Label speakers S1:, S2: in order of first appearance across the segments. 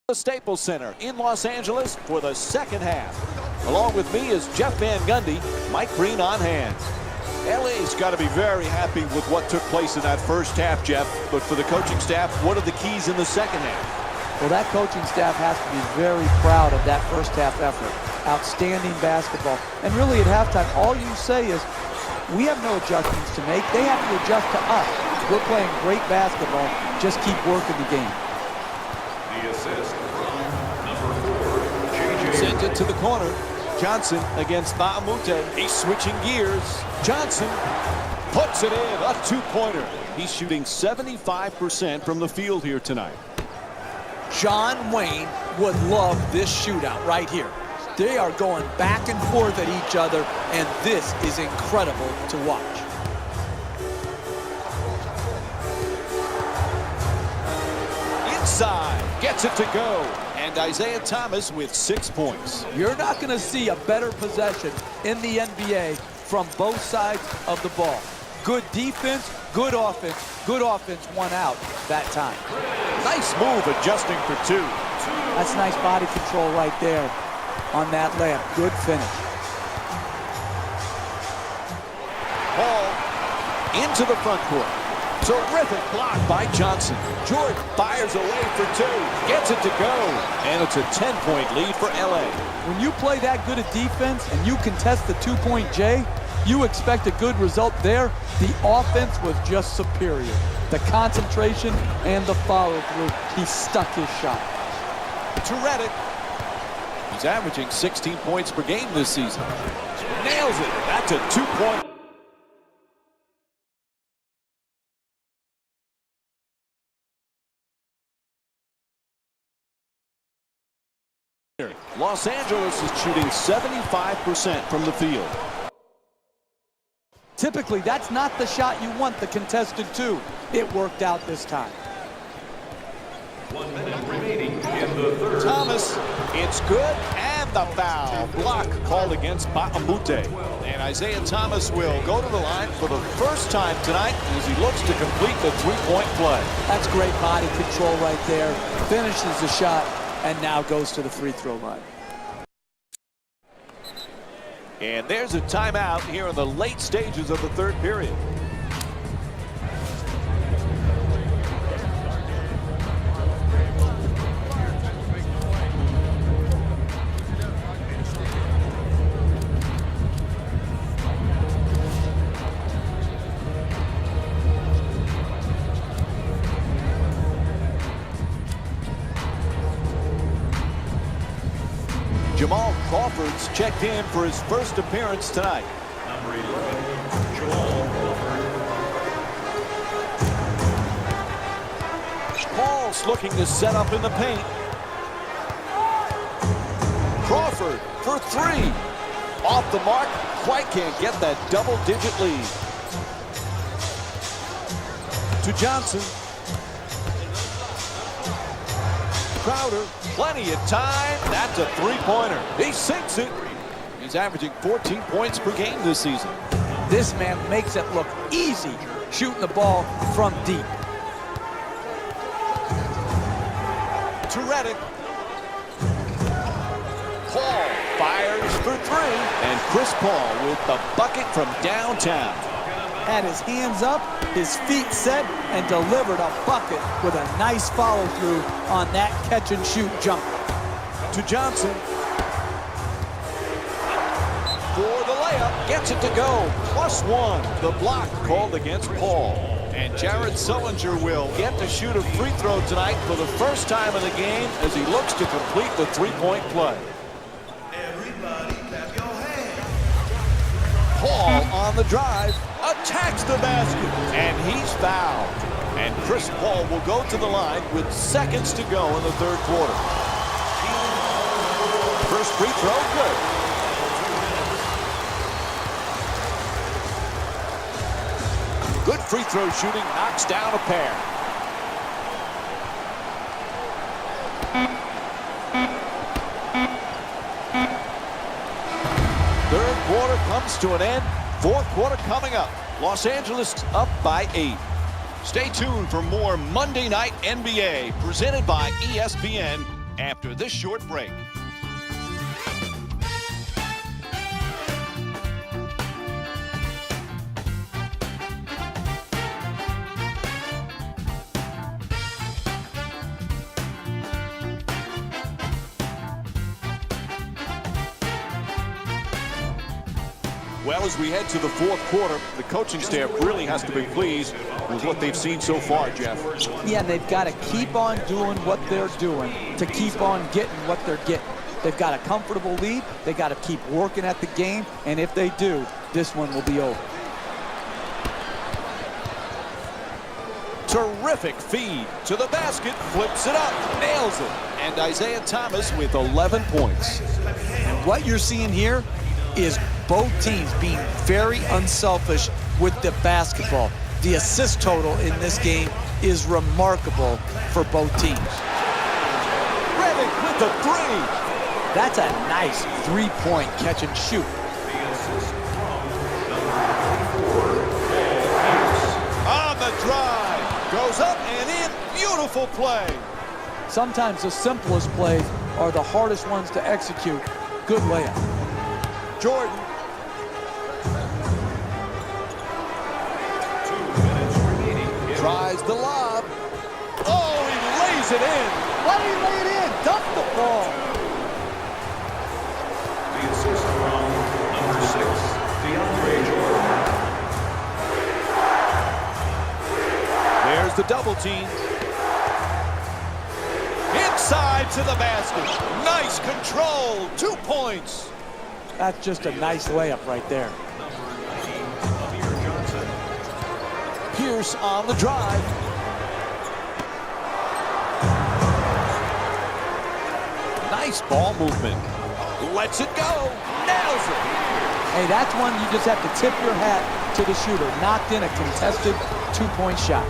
S1: The Staples Center in Los Angeles for the second half. Along with me is Jeff Van Gundy, Mike Green on hand. LA's got to be very happy with what took place in that first half, Jeff. But for the coaching staff, what are the keys in the second half?
S2: Well, that coaching staff has to be very proud of that first half effort. Outstanding basketball. And really at halftime, all you say is, we have no adjustments to make. They have to adjust to us. We're playing great basketball. Just keep working the game.
S3: The assist from number 4, J.J.
S1: Sent it to the corner. Johnson against Baamute. He's switching gears. Johnson puts it in. A two-pointer. He's shooting 75% from the field here tonight.
S4: John Wayne would love this shootout right here. They are going back and forth at each other, and this is incredible to watch.
S1: Inside, gets it to go. And Isaiah Thomas with 6 points.
S4: You're not going to see a better possession in the NBA from both sides of the ball. Good defense, good offense. Good offense won out that time.
S1: Nice move adjusting for two.
S2: That's nice body control right there on that layup. Good finish.
S1: Ball into the front court. Terrific block by Johnson. Jordan fires away for two. Gets it to go. And it's a 10-point lead for LA.
S2: When you play that good a defense and you contest the two-point J, you expect a good result there. The offense was just superior. The concentration and the follow-through. He stuck his shot.
S1: To Redick. He's averaging 16 points per game this season. Nails it. That's a two-point. Los Angeles is shooting 75% from the field.
S2: Typically, that's not the shot you want the contested two. It worked out this time.
S3: 1 minute remaining in the third.
S1: Thomas, it's good, and the foul. Block called against Baamute. And Isaiah Thomas will go to the line for the first time tonight as he looks to complete the three-point play.
S2: That's great body control right there. Finishes the shot and now goes to the free throw line.
S1: And there's a timeout here in the late stages of the third period. Jamal Crawford's checked in for his first appearance tonight.
S3: Number 11, Jamal Crawford.
S1: Paul's looking to set up in the paint. Crawford for three. Off the mark, quite can't get that double-digit lead. To Johnson. Crowder, plenty of time. That's a three-pointer. He sinks it. He's averaging 14 points per game this season.
S4: This man makes it look easy shooting the ball from deep.
S1: To Redick. Paul fires for three. And Chris Paul with the bucket from downtown.
S2: Had his hands up, his feet set, and delivered a bucket with a nice follow-through on that catch-and-shoot jumper.
S1: To Johnson. For the layup, gets it to go. +1. The block called against Paul. And Jared Sullinger will get to shoot a free throw tonight for the first time in the game as he looks to complete the three-point play.
S3: Everybody clap your hands.
S1: Paul on the drive, attacks the basket, and he's fouled. And Chris Paul will go to the line with seconds to go in the third quarter. First free throw, good. Good free throw shooting, knocks down a pair. Third quarter comes to an end. Fourth quarter coming up. Los Angeles up by 8. Stay tuned for more Monday Night NBA presented by ESPN after this short break. Well, as we head to the fourth quarter, the coaching staff really has to be pleased with what they've seen so far, Jeff.
S2: Yeah, they've got to keep on doing what they're doing to keep on getting what they're getting. They've got a comfortable lead. They've got to keep working at the game, and if they do, this one will be over.
S1: Terrific feed to the basket, flips it up, nails it. And Isaiah Thomas with 11 points.
S4: And what you're seeing here is both teams being very unselfish with the basketball. The assist total in this game is remarkable for both teams.
S1: Redick with the three.
S4: That's a nice three-point catch and shoot.
S1: On the drive, goes up and in, beautiful play.
S2: Sometimes the simplest plays are the hardest ones to execute. Good layup.
S1: Jordan. Tries the lob. Oh, he lays it in.
S2: Why did he lay it in? Dump the ball.
S3: The assist from number 6, DeAndre Jordan.
S1: There's the double team. Inside to the basket. Nice control. 2 points.
S2: That's just a nice layup right there.
S1: Pierce on the drive. Nice ball movement. Lets it go. Nails it.
S2: Hey, that's one you just have to tip your hat to the shooter. Knocked in a contested two-point shot.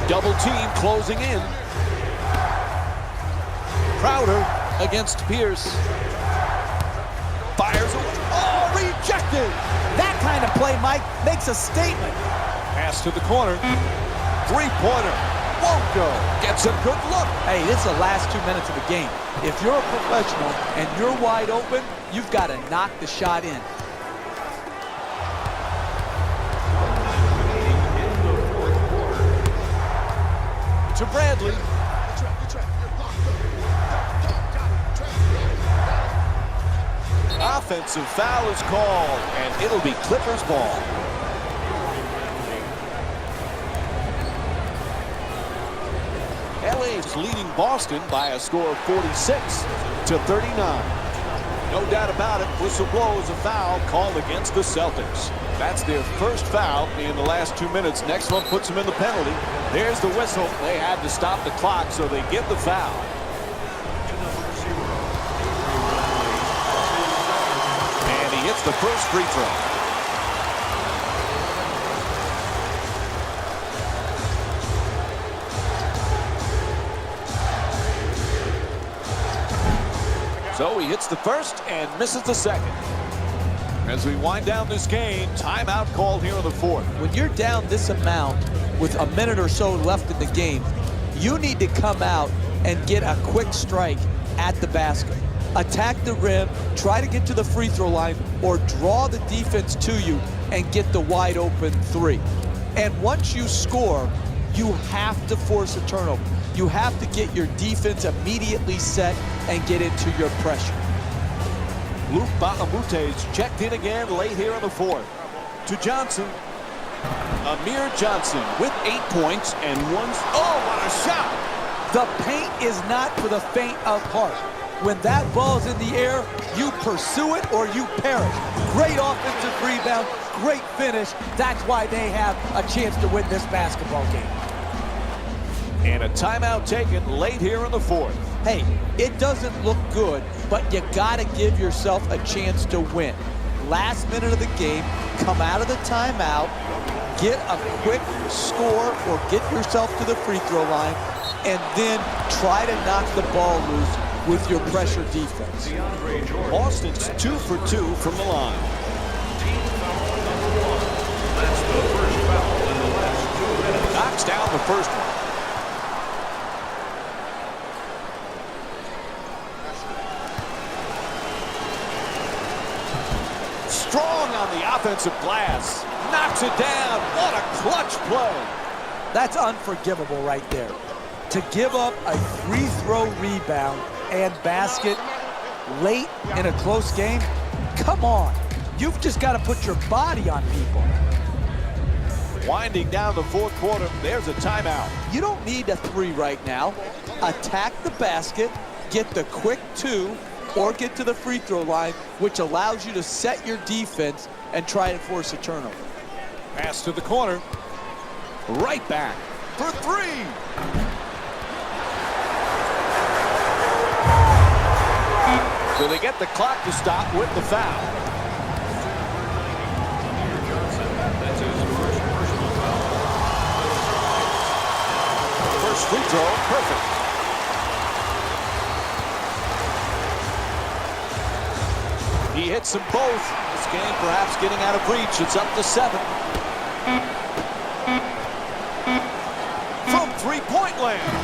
S1: Double team closing in. Crowder against Pierce. Fires away. Oh, rejected.
S4: That kind of play, Mike, makes a statement.
S1: Pass to the corner. Three-pointer. Won't go. Gets a good look.
S2: Hey, this is the last 2 minutes of the game. If you're a professional and you're wide open, you've got to knock the shot in.
S1: To Bradley. Offensive foul is called, and it'll be Clippers ball. LA is leading Boston by a score of 46-39. No doubt about it, whistle blows a foul called against the Celtics. That's their first foul in the last 2 minutes. Next one puts them in the penalty. There's the whistle. They had to stop the clock, so they give the foul. And he hits the first free throw. So he hits the first and misses the second. As we wind down this game, timeout called here in the fourth.
S2: When you're down this amount with a minute or so left in the game, you need to come out and get a quick strike at the basket. Attack the rim, try to get to the free throw line, or draw the defense to you and get the wide open three. And once you score, you have to force a turnover. You have to get your defense immediately set and get into your pressure.
S1: Luke Bahamutes checked in again late here in the fourth. To Johnson. Amir Johnson with 8 points and one. Oh, what a shot!
S2: The paint is not for the faint of heart. When that ball's in the air, you pursue it or you perish. Great offensive rebound, great finish. That's why they have a chance to win this basketball game.
S1: And a timeout taken late here in the fourth.
S2: Hey, it doesn't look good, but you gotta give yourself a chance to win. Last minute of the game, come out of the timeout, get a quick score or get yourself to the free throw line, and then try to knock the ball loose with your pressure defense.
S1: Boston's 2 for 2 from the line.
S3: Team foul number 1. That's the first foul in the last 2 minutes.
S1: Knocks down the first one. offensive glass. Knocks it down. What a clutch play.
S2: That's unforgivable right there. To give up a free throw rebound and basket late in a close game, come on. You've just got to put your body on people.
S1: Winding down the fourth quarter, there's a timeout.
S2: You don't need a three right now. Attack the basket, get the quick two, or get to the free throw line, which allows you to set your defense and try and force a turnover.
S1: Pass to the corner. Right back for three. So they get the clock to stop with the foul.
S3: That's his first personal foul.
S1: First free throw, perfect. He hits them both. This game perhaps getting out of reach. It's up to 7. From three-point land.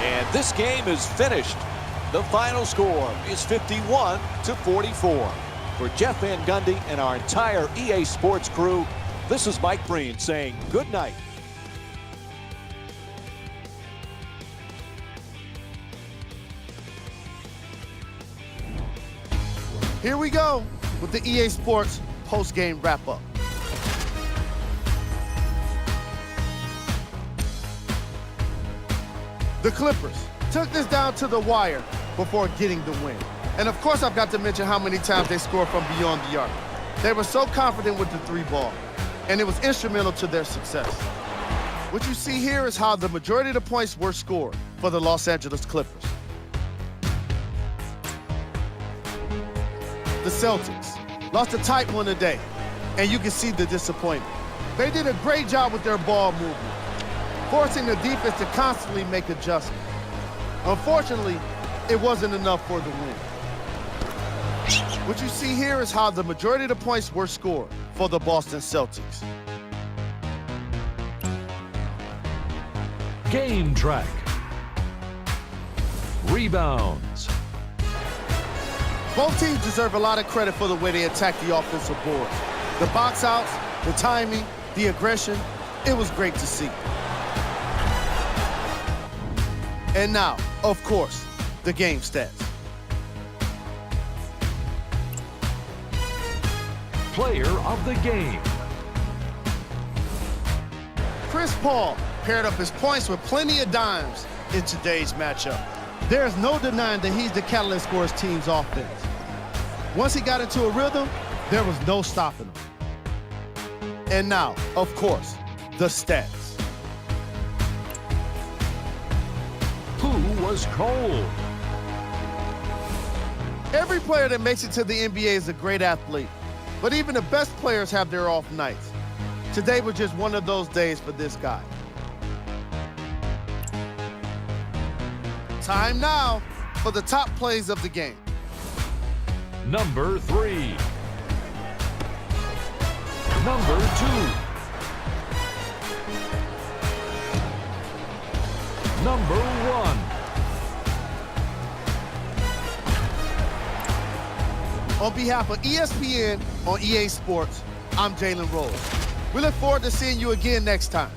S1: And this game is finished. The final score is 51-44. For Jeff Van Gundy and our entire EA Sports crew, this is Mike Breen saying good night.
S5: Here we go with the EA Sports post-game wrap-up. The Clippers took this down to the wire before getting the win. And of course, I've got to mention how many times they scored from beyond the arc. They were so confident with the three ball, and it was instrumental to their success. What you see here is how the majority of the points were scored for the Los Angeles Clippers. The Celtics lost a tight one today, and you can see the disappointment. They did a great job with their ball movement, forcing the defense to constantly make adjustments. Unfortunately, it wasn't enough for the win. What you see here is how the majority of the points were scored for the Boston Celtics.
S6: Game track. Rebounds.
S5: Both teams deserve a lot of credit for the way they attacked the offensive board. The box outs, the timing, the aggression, it was great to see. And now, of course, the game stats.
S6: Player of the game.
S5: Chris Paul paired up his points with plenty of dimes in today's matchup. There's no denying that he's the catalyst for his team's offense. Once he got into a rhythm, there was no stopping him. And now, of course, the stats.
S6: Who was cold?
S5: Every player that makes it to the NBA is a great athlete, but even the best players have their off nights. Today was just one of those days for this guy. Time now for the top plays of the game.
S6: Number 3. Number 2. Number 1.
S5: On behalf of ESPN on EA Sports, I'm Jalen Rose. We look forward to seeing you again next time.